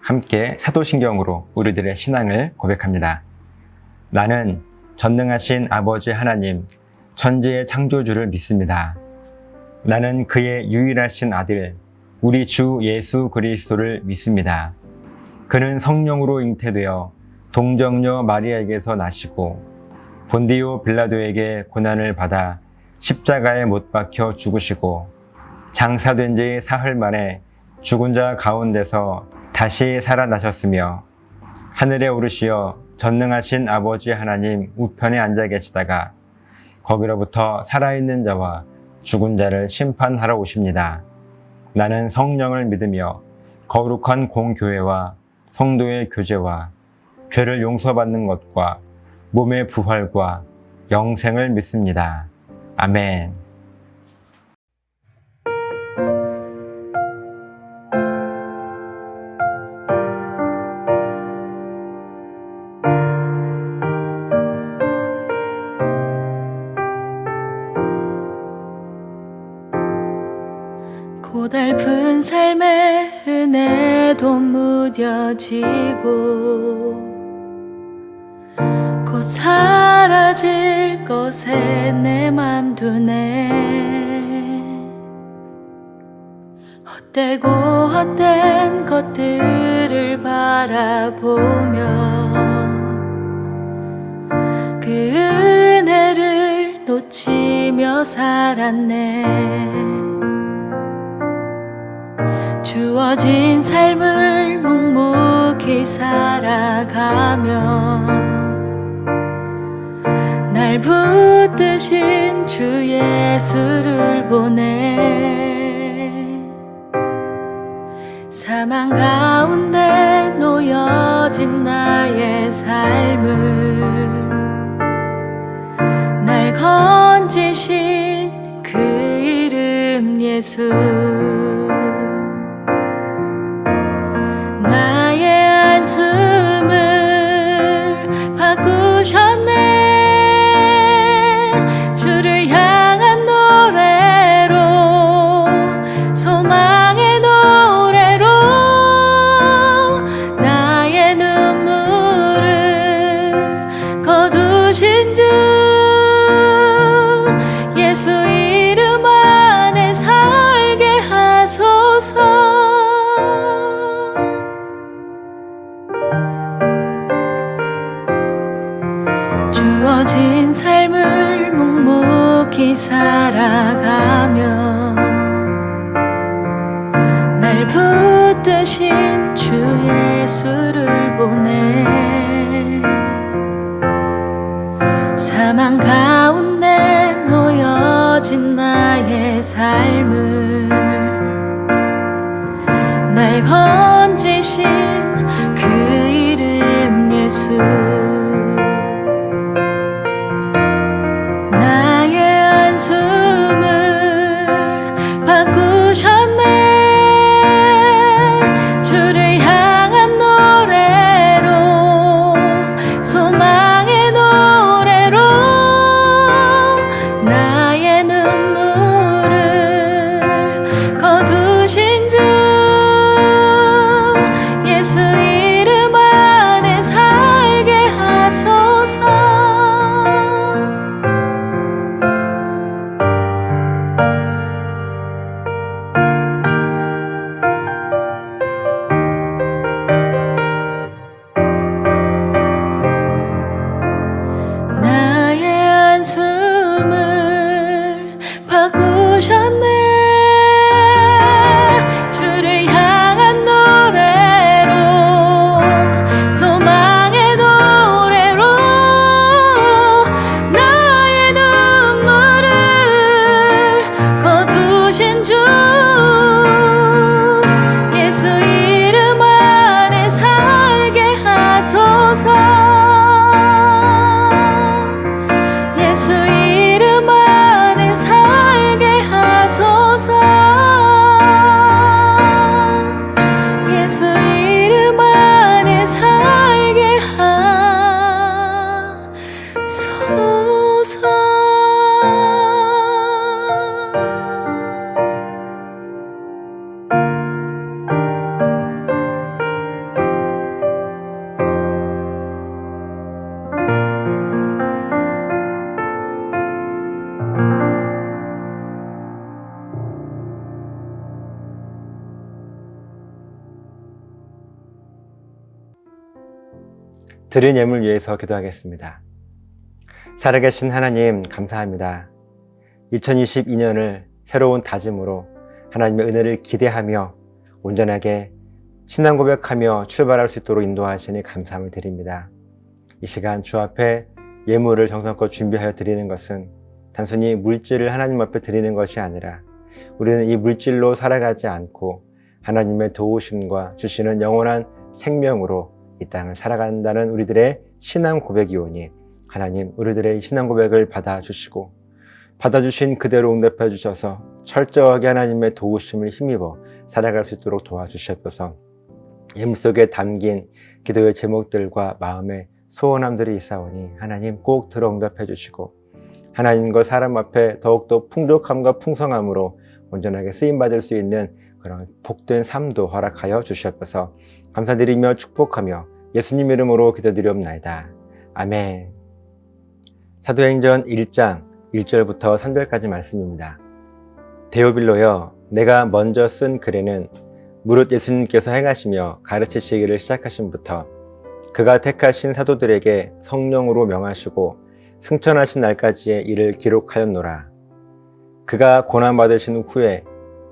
함께 사도신경으로 우리들의 신앙을 고백합니다. 나는 전능하신 아버지 하나님, 천지의 창조주를 믿습니다. 나는 그의 유일하신 아들, 우리 주 예수 그리스도를 믿습니다. 그는 성령으로 잉태되어 동정녀 마리아에게서 나시고 본디오 빌라도에게 고난을 받아 십자가에 못 박혀 죽으시고 장사된 지 사흘 만에 죽은 자 가운데서 다시 살아나셨으며 하늘에 오르시어 전능하신 아버지 하나님 우편에 앉아 계시다가 거기로부터 살아있는 자와 죽은 자를 심판하러 오십니다. 나는 성령을 믿으며 거룩한 공교회와 성도의 교제와 죄를 용서받는 것과 몸의 부활과 영생을 믿습니다. 아멘. 고달픈 삶의 은혜도 무뎌지고 곧 사라질 것에 내 맘 두네. 헛되고 헛된 것들을 바라보며 그 은혜를 놓치며 살았네. 주어진 삶을 묵묵히 살아가며 날 붙드신 주 예수를 보내. 사망 가운데 놓여진 나의 삶을 날 건지신 그 이름 예수. 나의 한숨을 바꾸셨네. 주를 향한 노래로, 소망의 노래로 나의 눈물을 거두신 주 예수 이름 안에 살게 하소서. 주어진 삶을 묵묵히 살아가며 날 붙드신 주 예수를 보내. 사망 가운데 놓여진 나의 삶을 날 건지신 그 이름 예수. 바꾸셨네. 주를 향한 노래로, 드린 예물 위해서 기도하겠습니다. 살아계신 하나님 감사합니다. 2022년을 새로운 다짐으로 하나님의 은혜를 기대하며 온전하게 신앙 고백하며 출발할 수 있도록 인도하시니 감사함을 드립니다. 이 시간 주 앞에 예물을 정성껏 준비하여 드리는 것은 단순히 물질을 하나님 앞에 드리는 것이 아니라 우리는 이 물질로 살아가지 않고 하나님의 도우심과 주시는 영원한 생명으로 이 땅을 살아간다는 우리들의 신앙 고백이오니 하나님 우리들의 신앙 고백을 받아주시고 받아주신 그대로 응답해 주셔서 철저하게 하나님의 도우심을 힘입어 살아갈 수 있도록 도와주시옵소서. 예물 속에 담긴 기도의 제목들과 마음의 소원함들이 있사오니 하나님 꼭 들어 응답해 주시고 하나님과 사람 앞에 더욱더 풍족함과 풍성함으로 온전하게 쓰임받을 수 있는 그런 복된 삶도 허락하여 주시옵소서. 감사드리며 축복하며 예수님 이름으로 기도드리옵나이다. 아멘. 사도행전 1장 1절부터 3절까지 말씀입니다. 데오빌로여, 내가 먼저 쓴 글에는 무릇 예수님께서 행하시며 가르치시기를 시작하신부터 그가 택하신 사도들에게 성령으로 명하시고 승천하신 날까지의 일을 기록하였노라. 그가 고난받으신 후에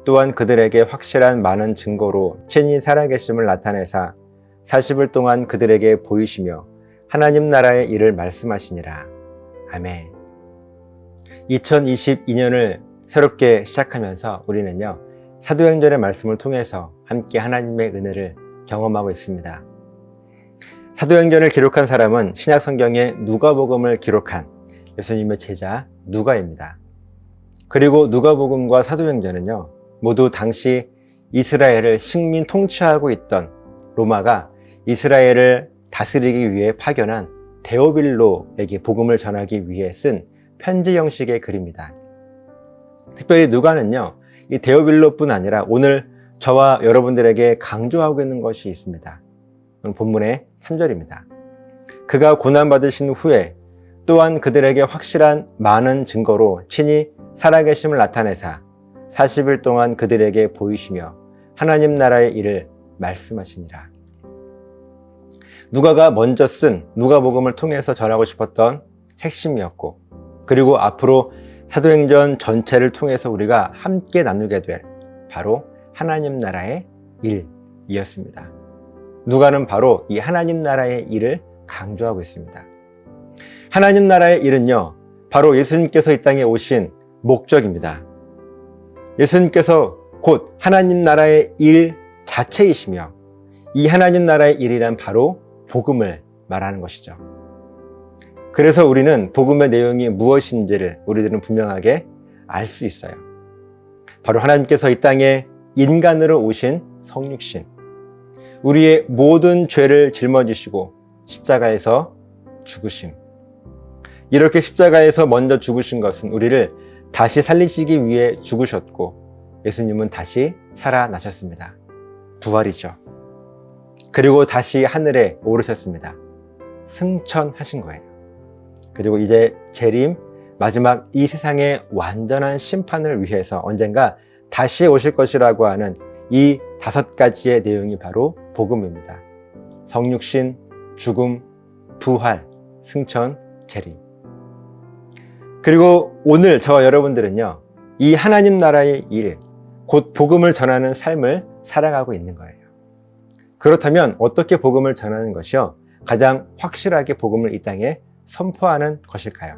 또한 그들에게 확실한 많은 증거로 친히 살아계심을 나타내사 40일 동안 그들에게 보이시며 하나님 나라의 일을 말씀하시니라. 아멘. 2022년을 새롭게 시작하면서 우리는요, 사도행전의 말씀을 통해서 함께 하나님의 은혜를 경험하고 있습니다. 사도행전을 기록한 사람은 신약 성경에 누가복음을 기록한 예수님의 제자 누가입니다. 그리고 누가복음과 사도행전은요, 모두 당시 이스라엘을 식민 통치하고 있던 로마가 이스라엘을 다스리기 위해 파견한 데오빌로에게 복음을 전하기 위해 쓴 편지 형식의 글입니다. 특별히 누가는요, 이 데오빌로뿐 아니라 오늘 저와 여러분들에게 강조하고 있는 것이 있습니다. 본문의 3절입니다. 그가 고난받으신 후에 또한 그들에게 확실한 많은 증거로 친히 살아계심을 나타내사 40일 동안 그들에게 보이시며 하나님 나라의 일을 말씀하시니라. 누가가 먼저 쓴 누가복음을 통해서 전하고 싶었던 핵심이었고, 그리고 앞으로 사도행전 전체를 통해서 우리가 함께 나누게 될 바로 하나님 나라의 일이었습니다. 누가는 바로 이 하나님 나라의 일을 강조하고 있습니다. 하나님 나라의 일은요, 바로 예수님께서 이 땅에 오신 목적입니다. 예수님께서 곧 하나님 나라의 일 자체이시며 이 하나님 나라의 일이란 바로 복음을 말하는 것이죠. 그래서 우리는 복음의 내용이 무엇인지를 우리들은 분명하게 알 수 있어요. 바로 하나님께서 이 땅에 인간으로 오신 성육신, 우리의 모든 죄를 짊어지시고 십자가에서 죽으심. 이렇게 십자가에서 먼저 죽으신 것은 우리를 다시 살리시기 위해 죽으셨고, 예수님은 다시 살아나셨습니다. 부활이죠. 그리고 다시 하늘에 오르셨습니다. 승천하신 거예요. 그리고 이제 재림, 마지막 이 세상의 완전한 심판을 위해서 언젠가 다시 오실 것이라고 하는 이 5가지의 내용이 바로 복음입니다. 성육신, 죽음, 부활, 승천, 재림. 그리고 오늘 저와 여러분들은요, 이 하나님 나라의 일, 곧 복음을 전하는 삶을 살아가고 있는 거예요. 그렇다면 어떻게 복음을 전하는 것이요? 가장 확실하게 복음을 이 땅에 선포하는 것일까요?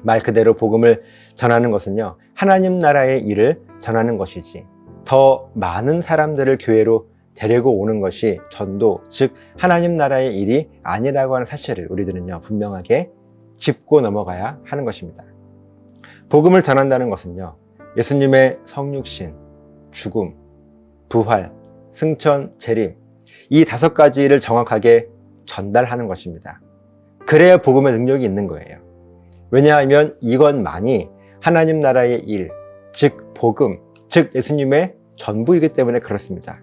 말 그대로 복음을 전하는 것은요, 하나님 나라의 일을 전하는 것이지, 더 많은 사람들을 교회로 데리고 오는 것이 전도, 즉 하나님 나라의 일이 아니라고 하는 사실을 우리들은요, 분명하게 짚고 넘어가야 하는 것입니다. 복음을 전한다는 것은요, 예수님의 성육신, 죽음, 부활, 승천, 재림, 이 5가지를 정확하게 전달하는 것입니다. 그래야 복음의 능력이 있는 거예요. 왜냐하면 이것만이 하나님 나라의 일, 즉 복음, 즉 예수님의 전부이기 때문에 그렇습니다.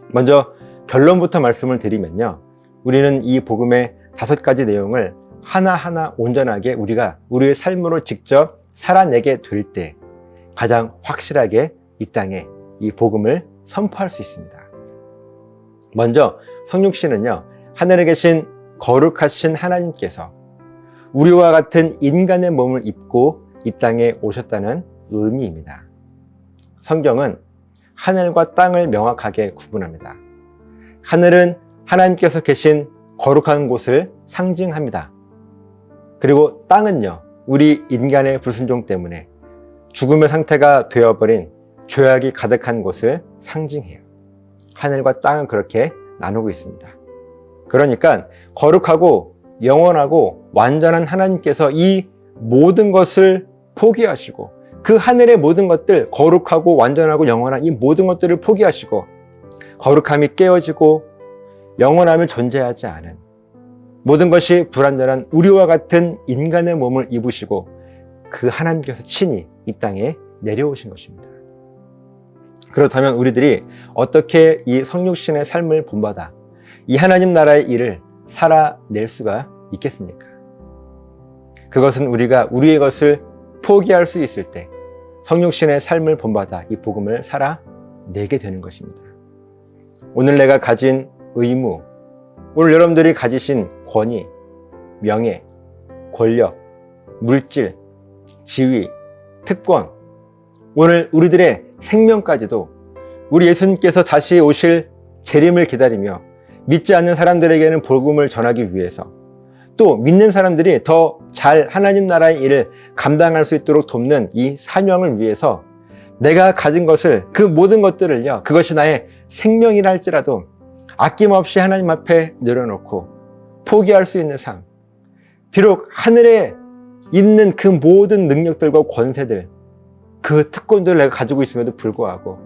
먼저 결론부터 말씀을 드리면요, 우리는 이 복음의 5가지 내용을 하나하나 온전하게 우리가 우리의 삶으로 직접 살아내게 될 때 가장 확실하게 이 땅에 이 복음을 선포할 수 있습니다. 먼저 성육신은요, 하늘에 계신 거룩하신 하나님께서 우리와 같은 인간의 몸을 입고 이 땅에 오셨다는 의미입니다. 성경은 하늘과 땅을 명확하게 구분합니다. 하늘은 하나님께서 계신 거룩한 곳을 상징합니다. 그리고 땅은요, 우리 인간의 불순종 때문에 죽음의 상태가 되어버린 죄악이 가득한 곳을 상징해요. 하늘과 땅은 그렇게 나누고 있습니다. 그러니까 거룩하고 영원하고 완전한 하나님께서 이 모든 것을 포기하시고 그 하늘의 모든 것들, 거룩하고 완전하고 영원한 이 모든 것들을 포기하시고 거룩함이 깨어지고 영원함을 존재하지 않은 모든 것이 불완전한 우리와 같은 인간의 몸을 입으시고 그 하나님께서 친히 이 땅에 내려오신 것입니다. 그렇다면 우리들이 어떻게 이 성육신의 삶을 본받아 이 하나님 나라의 일을 살아낼 수가 있겠습니까? 그것은 우리가 우리의 것을 포기할 수 있을 때 성육신의 삶을 본받아 이 복음을 살아내게 되는 것입니다. 오늘 내가 가진 의무, 오늘 여러분들이 가지신 권위, 명예, 권력, 물질, 지위, 특권, 오늘 우리들의 생명까지도 우리 예수님께서 다시 오실 재림을 기다리며 믿지 않는 사람들에게는 복음을 전하기 위해서 또 믿는 사람들이 더 잘 하나님 나라의 일을 감당할 수 있도록 돕는 이 사명을 위해서 내가 가진 것을 그 모든 것들을요, 그것이 나의 생명이라 할지라도 아낌없이 하나님 앞에 내려놓고 포기할 수 있는 삶, 비록 하늘에 있는 그 모든 능력들과 권세들, 그 특권들을 내가 가지고 있음에도 불구하고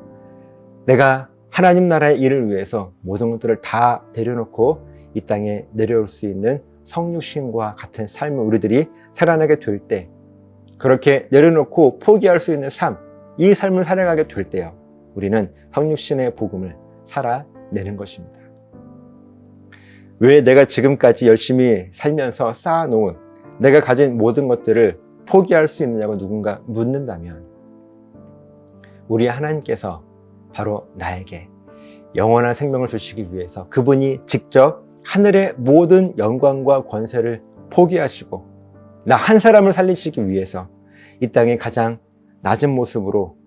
내가 하나님 나라의 일을 위해서 모든 것들을 다 내려놓고 이 땅에 내려올 수 있는 성육신과 같은 삶을 우리들이 살아나게 될 때, 그렇게 내려놓고 포기할 수 있는 삶, 이 삶을 살아가게 될 때요, 우리는 성육신의 복음을 살아내는 것입니다. 왜 내가 지금까지 열심히 살면서 쌓아놓은 내가 가진 모든 것들을 포기할 수 있느냐고 누군가 묻는다면, 우리 하나님께서 바로 나에게 영원한 생명을 주시기 위해서 그분이 직접 하늘의 모든 영광과 권세를 포기하시고 나 한 사람을 살리시기 위해서 이 땅에 가장 낮은 모습으로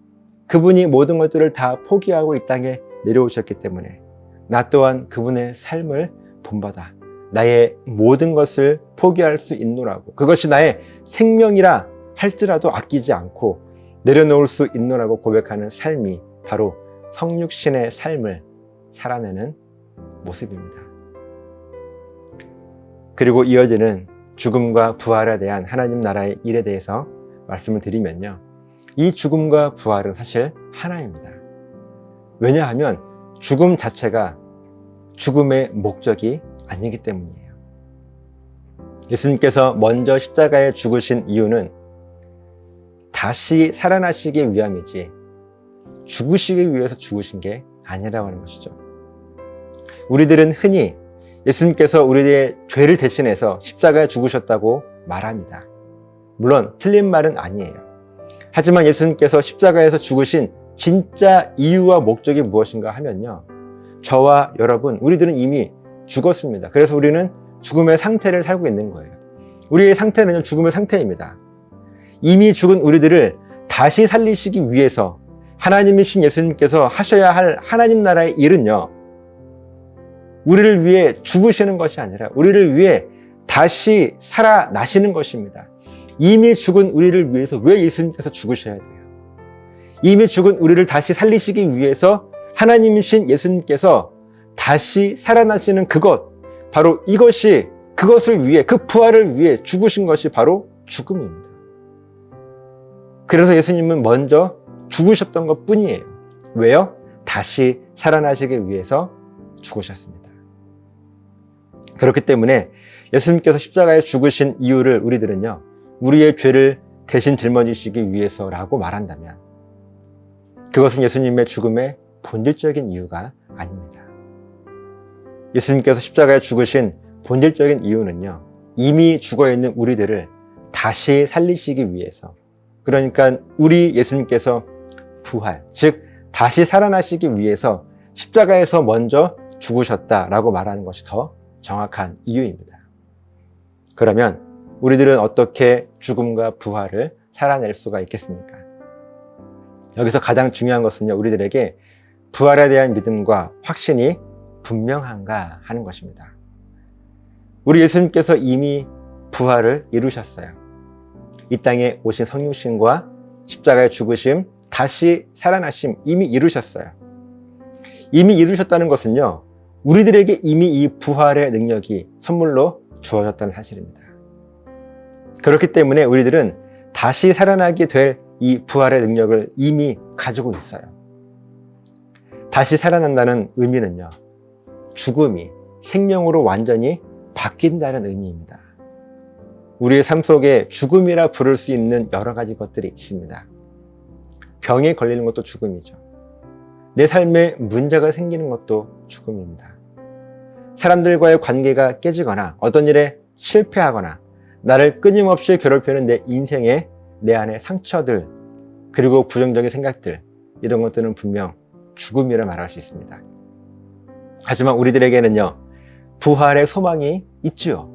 그분이 모든 것들을 다 포기하고 이 땅에 내려오셨기 때문에 나 또한 그분의 삶을 본받아 나의 모든 것을 포기할 수 있노라고, 그것이 나의 생명이라 할지라도 아끼지 않고 내려놓을 수 있노라고 고백하는 삶이 바로 성육신의 삶을 살아내는 모습입니다. 그리고 이어지는 죽음과 부활에 대한 하나님 나라의 일에 대해서 말씀을 드리면요, 이 죽음과 부활은 사실 하나입니다. 왜냐하면 죽음 자체가 죽음의 목적이 아니기 때문이에요. 예수님께서 먼저 십자가에 죽으신 이유는 다시 살아나시기 위함이지 죽으시기 위해서 죽으신 게 아니라고 하는 것이죠. 우리들은 흔히 예수님께서 우리의 죄를 대신해서 십자가에 죽으셨다고 말합니다. 물론 틀린 말은 아니에요. 하지만 예수님께서 십자가에서 죽으신 진짜 이유와 목적이 무엇인가 하면요, 저와 여러분, 우리들은 이미 죽었습니다. 그래서 우리는 죽음의 상태를 살고 있는 거예요. 우리의 상태는 죽음의 상태입니다. 이미 죽은 우리들을 다시 살리시기 위해서 하나님이신 예수님께서 하셔야 할 하나님 나라의 일은요, 우리를 위해 죽으시는 것이 아니라 우리를 위해 다시 살아나시는 것입니다. 이미 죽은 우리를 위해서 왜 예수님께서 죽으셔야 돼요? 이미 죽은 우리를 다시 살리시기 위해서 하나님이신 예수님께서 다시 살아나시는 그것, 바로 이것이, 그것을 위해, 그 부활을 위해 죽으신 것이 바로 죽음입니다. 그래서 예수님은 먼저 죽으셨던 것 뿐이에요. 왜요? 다시 살아나시기 위해서 죽으셨습니다. 그렇기 때문에 예수님께서 십자가에 죽으신 이유를 우리들은요, 우리의 죄를 대신 짊어지시기 위해서라고 말한다면 그것은 예수님의 죽음의 본질적인 이유가 아닙니다. 예수님께서 십자가에 죽으신 본질적인 이유는요, 이미 죽어있는 우리들을 다시 살리시기 위해서, 그러니까 우리 예수님께서 부활, 즉 다시 살아나시기 위해서 십자가에서 먼저 죽으셨다라고 말하는 것이 더 정확한 이유입니다. 그러면 우리들은 어떻게 죽음과 부활을 살아낼 수가 있겠습니까? 여기서 가장 중요한 것은요, 우리들에게 부활에 대한 믿음과 확신이 분명한가 하는 것입니다. 우리 예수님께서 이미 부활을 이루셨어요. 이 땅에 오신 성육신과 십자가의 죽으심, 다시 살아나심 이미 이루셨어요. 이미 이루셨다는 것은요, 우리들에게 이미 이 부활의 능력이 선물로 주어졌다는 사실입니다. 그렇기 때문에 우리들은 다시 살아나게 될 이 부활의 능력을 이미 가지고 있어요. 다시 살아난다는 의미는요, 죽음이 생명으로 완전히 바뀐다는 의미입니다. 우리의 삶 속에 죽음이라 부를 수 있는 여러 가지 것들이 있습니다. 병에 걸리는 것도 죽음이죠. 내 삶에 문제가 생기는 것도 죽음입니다. 사람들과의 관계가 깨지거나 어떤 일에 실패하거나 나를 끊임없이 괴롭히는 내 인생의 내 안의 상처들, 그리고 부정적인 생각들, 이런 것들은 분명 죽음이라 말할 수 있습니다. 하지만 우리들에게는요, 부활의 소망이 있죠.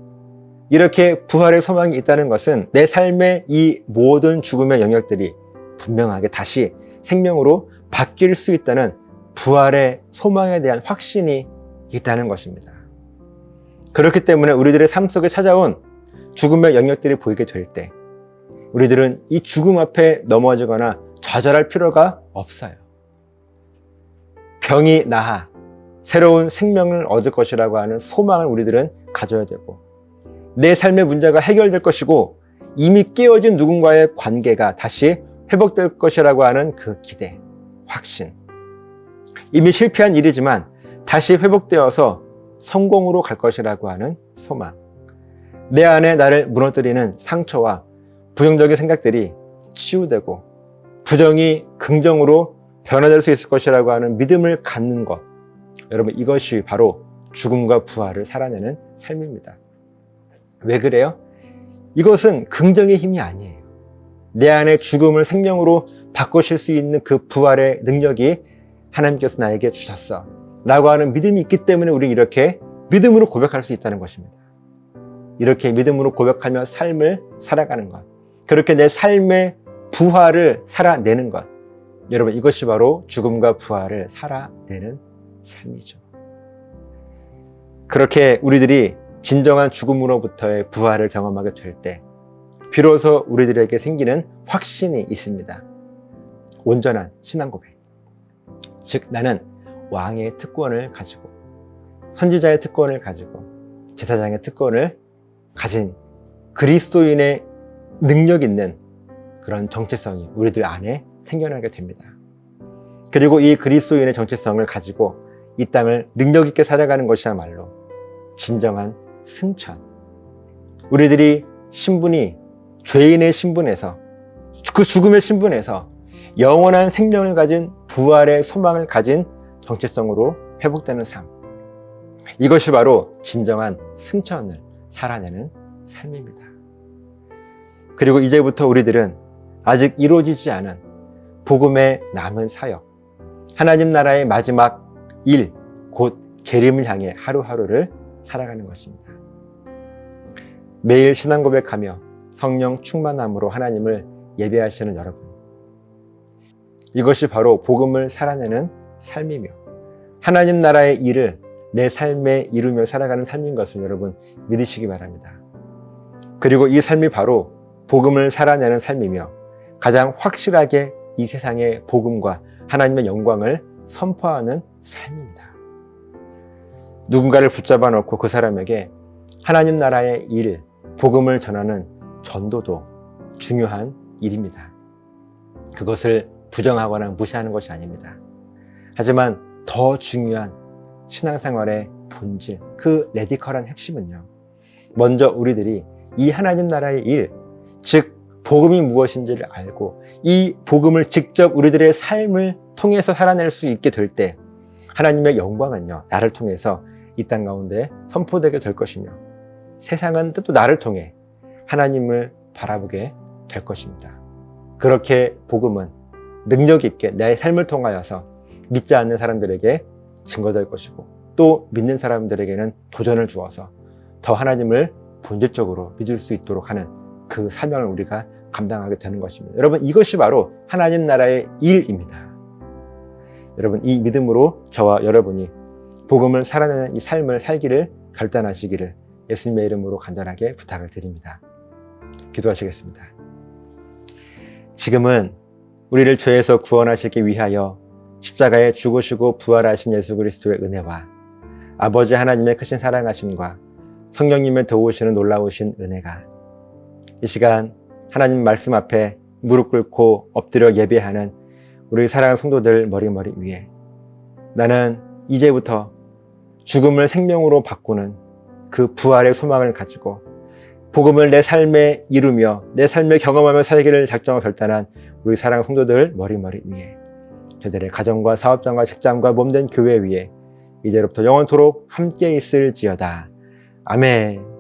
이렇게 부활의 소망이 있다는 것은 내 삶의 이 모든 죽음의 영역들이 분명하게 다시 생명으로 바뀔 수 있다는 부활의 소망에 대한 확신이 있다는 것입니다. 그렇기 때문에 우리들의 삶 속에 찾아온 죽음의 영역들이 보이게 될 때 우리들은 이 죽음 앞에 넘어지거나 좌절할 필요가 없어요. 병이 나아 새로운 생명을 얻을 것이라고 하는 소망을 우리들은 가져야 되고, 내 삶의 문제가 해결될 것이고 이미 깨어진 누군가의 관계가 다시 회복될 것이라고 하는 그 기대, 확신, 이미 실패한 일이지만 다시 회복되어서 성공으로 갈 것이라고 하는 소망, 내 안에 나를 무너뜨리는 상처와 부정적인 생각들이 치유되고 부정이 긍정으로 변화될 수 있을 것이라고 하는 믿음을 갖는 것, 여러분, 이것이 바로 죽음과 부활을 살아내는 삶입니다. 왜 그래요? 이것은 긍정의 힘이 아니에요. 내 안에 죽음을 생명으로 바꾸실 수 있는 그 부활의 능력이 하나님께서 나에게 주셨어 라고 하는 믿음이 있기 때문에 우리 이렇게 믿음으로 고백할 수 있다는 것입니다. 이렇게 믿음으로 고백하며 삶을 살아가는 것, 그렇게 내 삶의 부활을 살아내는 것, 여러분, 이것이 바로 죽음과 부활을 살아내는 삶이죠. 그렇게 우리들이 진정한 죽음으로부터의 부활을 경험하게 될 때 비로소 우리들에게 생기는 확신이 있습니다. 온전한 신앙 고백. 즉, 나는 왕의 특권을 가지고, 선지자의 특권을 가지고, 제사장의 특권을 가진 그리스도인의 능력 있는 그런 정체성이 우리들 안에 생겨나게 됩니다. 그리고 이 그리스도인의 정체성을 가지고 이 땅을 능력 있게 살아가는 것이야말로 진정한 승천. 우리들이 신분이 죄인의 신분에서, 그 죽음의 신분에서 영원한 생명을 가진 부활의 소망을 가진 정체성으로 회복되는 삶, 이것이 바로 진정한 승천을 살아내는 삶입니다. 그리고 이제부터 우리들은 아직 이루어지지 않은 복음의 남은 사역, 하나님 나라의 마지막 일, 곧 재림을 향해 하루하루를 살아가는 것입니다. 매일 신앙 고백하며 성령 충만함으로 하나님을 예배하시는 여러분, 이것이 바로 복음을 살아내는 삶이며 하나님 나라의 일을 내 삶에 이루며 살아가는 삶인 것을 여러분 믿으시기 바랍니다. 그리고 이 삶이 바로 복음을 살아내는 삶이며 가장 확실하게 이 세상의 복음과 하나님의 영광을 선포하는 삶입니다. 누군가를 붙잡아 놓고 그 사람에게 하나님 나라의 일, 복음을 전하는 전도도 중요한 일입니다. 그것을 부정하거나 무시하는 것이 아닙니다. 하지만 더 중요한 신앙생활의 본질, 그 레디컬한 핵심은요, 먼저 우리들이 이 하나님 나라의 일, 즉 복음이 무엇인지를 알고 이 복음을 직접 우리들의 삶을 통해서 살아낼 수 있게 될 때 하나님의 영광은요, 나를 통해서 이 땅 가운데 선포되게 될 것이며 세상은 또 나를 통해 하나님을 바라보게 될 것입니다. 그렇게 복음은 능력 있게 내 삶을 통하여서 믿지 않는 사람들에게 증거될 것이고 또 믿는 사람들에게는 도전을 주어서 더 하나님을 본질적으로 믿을 수 있도록 하는 그 사명을 우리가 감당하게 되는 것입니다. 여러분, 이것이 바로 하나님 나라의 일입니다. 여러분, 이 믿음으로 저와 여러분이 복음을 살아내는 이 삶을 살기를 결단하시기를 예수님의 이름으로 간절하게 부탁을 드립니다. 기도하시겠습니다. 지금은 우리를 죄에서 구원하시기 위하여 십자가에 죽으시고 부활하신 예수 그리스도의 은혜와 아버지 하나님의 크신 사랑하심과 성령님의 도우시는 놀라우신 은혜가 이 시간 하나님 말씀 앞에 무릎 꿇고 엎드려 예배하는 우리 사랑하는 성도들 머리머리 위에 나는 이제부터 죽음을 생명으로 바꾸는 그 부활의 소망을 가지고 복음을 내 삶에 이루며 내 삶에 경험하며 살기를 작정하고 결단한 우리 사랑하는 성도들 머리머리 위에 저들의 가정과 사업장과 직장과 몸된 교회 위에 이제로부터 영원토록 함께 있을지어다. 아멘.